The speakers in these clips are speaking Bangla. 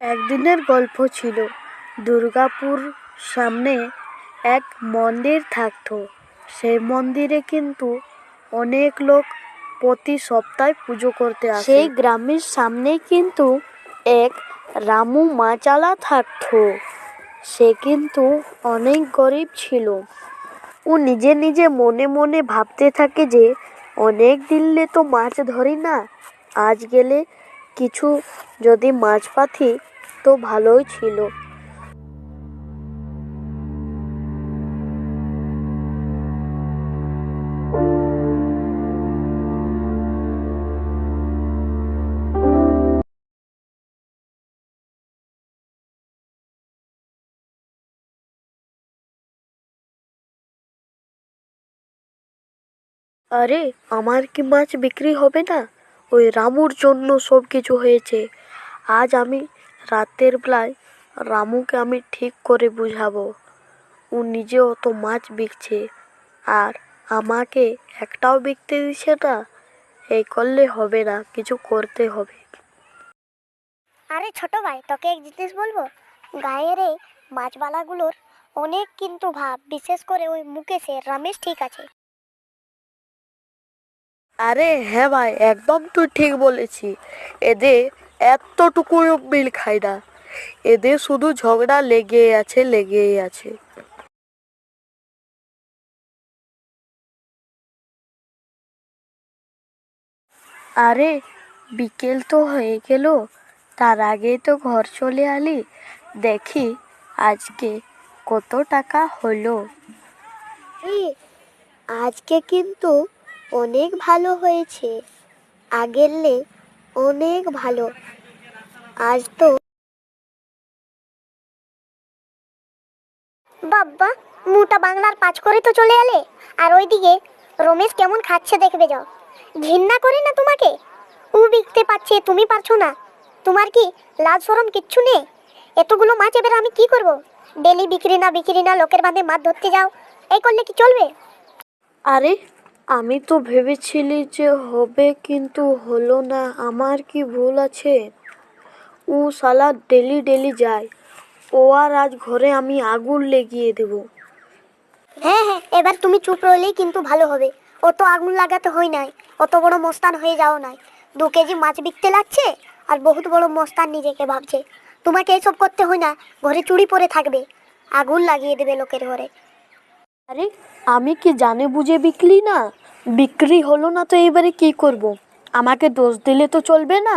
একদিনের গল্প ছিল। দুর্গাপুর সামনে এক মন্দির থাকতো। সেই মন্দিরে কিন্তু অনেক লোক প্রতি সপ্তাহে পুজো করতে আসে। সেই গ্রামের সামনে কিন্তু এক রামু মাচালা থাকতো। সে কিন্তু অনেক গরিব ছিল। ও নিজে নিজে মনে মনে ভাবতে থাকে যে অনেক দিনলে তো মাছ ধরি না, আজ গেলে কিছু যদি মাছ পাতি তো ভালোই ছিল। আরে, আমার কি মাছ বিক্রি হবে না? ওই রামুর জন্য সব কিছু হয়েছে। আজ আমি রাতের বেলায় রামুকে আমি ঠিক করে বুঝাবো। ও নিজেও তো মাছ বিকছে আর আমাকে একটাও বিকতে দিচ্ছে না। এই করলে হবে না, কিছু করতে হবে। আরে ছোট ভাই, তোকে এক জিনিস বলবো। গায়ের এই মাছবালাগুলোর অনেক কিন্তু ভাব, বিশেষ করে ওই মুকেশের। রমেশ ঠিক আছে। আরে হ্যাঁ ভাই, একদম তুই ঠিক বলেছি। এদের এতটুকু মিল খায় না। এদের শুধু ঝগড়া লেগেই আছে, লেগেই আছে। আরে, বিকেল তো হয়ে গেল, তার আগে তো ঘর চলে আলি। দেখি আজকে কত টাকা হলো। আজকে কিন্তু অনেক ভালো হয়েছে, আগের লে অনেক ভালো। আজ তো বাব্বা, মুটা বাংলার পাঁচ করে তো চলে এলে। আর ওইদিকে রমেশ কেমন খাচ্ছে দেখবে যাও। ঘৃণা করে না তোমাকে? ও বিকতে পারছে, তুমি পারছো না। তোমার কি লাজ শরম কিচ্ছু নেই? এতগুলো মাছ এবার আমি কি করব? ডেলি বিক্রি না লোকের বাঁধে মাছ ধরতে যাও, এই করলে কি চলবে? আরে, আমি তো ভেবেছিলি যে হবে কিন্তু হলো না। আমার কি ভুল আছে? ও শালা ডেলি ডেলি যায়। ও আর আজ ঘরে আমি আগুন লেগিয়ে দেব। হ্যাঁ হ্যাঁ, এবার তুমি চুপ রইলেই কিন্তু ভালো হবে। অত আগুন লাগাতে হয় নাই, অত বড় মস্তান হয়ে যাও নাই। 2 কেজি মাছ বিকতে লাগছে আর বহুত বড় মস্তান নিজেকে ভাবছে। তোমাকে এসব করতে হয় না, ঘরে চুরি পরে থাকবে, আগুন লাগিয়ে দেবে লোকের ঘরে। আরে, আমি কি জানে বুঝে বিকলি না? বিক্রি হলো না তো এবারে কি করব? আমাকে দোষ দিলে তো চলবে না।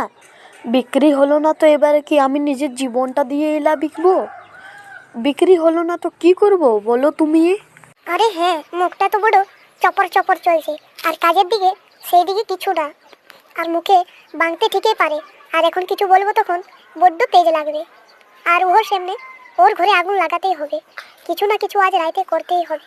বিক্রি হলো না তো এবারে কি আমি নিজের জীবনটা দিয়ে এলা বিকবো? বিক্রি হলো না তো কি করব বলো তুমি? আরে হ্যাঁ, মুখটা তো বড় চপর চপর চলছে, আর কাজের দিকে সেই দিকে কিছু না। আর মুখে বাংতে ঠিকই পারে, আর এখন কিছু বলবো তখন বড্ড তেজ লাগবে। আর ওর সামনে ওর ঘরে আগুন লাগাতেই হবে, কিছু না কিছু আজ রাইতে করতেই হবে।